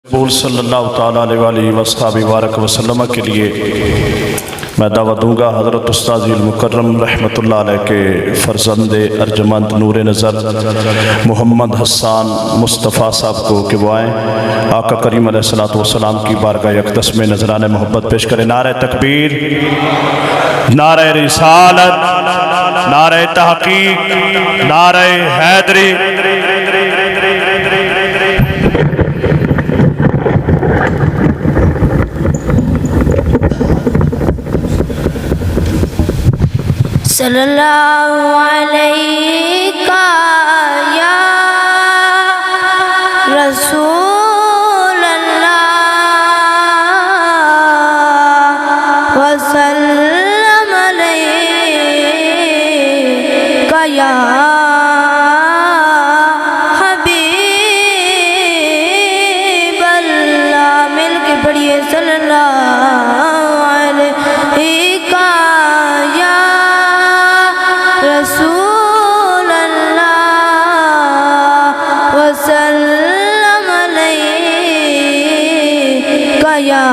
رسول صلی اللہ تعالیٰ علیہ وآلہ وبارک وسلم کے لیے میں دعوت دوں گا حضرت استاذ المکرم رحمۃ اللہ علیہ کے فرزند ارجمند نور نظر محمد حسان مصطفیٰ صاحب کو کہ وہ آئیں آقا کریم علیہ الصلوۃ والسلام کی بارگاہ اقدس میں نذرانِ محبت پیش کریں۔ نعرہ تکبیر، نعرہ رسالت، نعرہ تحقیق، نعرہ حیدری۔ صلی اللہ علیہ یا رسول اللہ وسلم علیہ یا حبیب اللہ۔ مل کے پڑھیے صلی اللہ علیہ یا رسول اللہ وسلم علیہ یا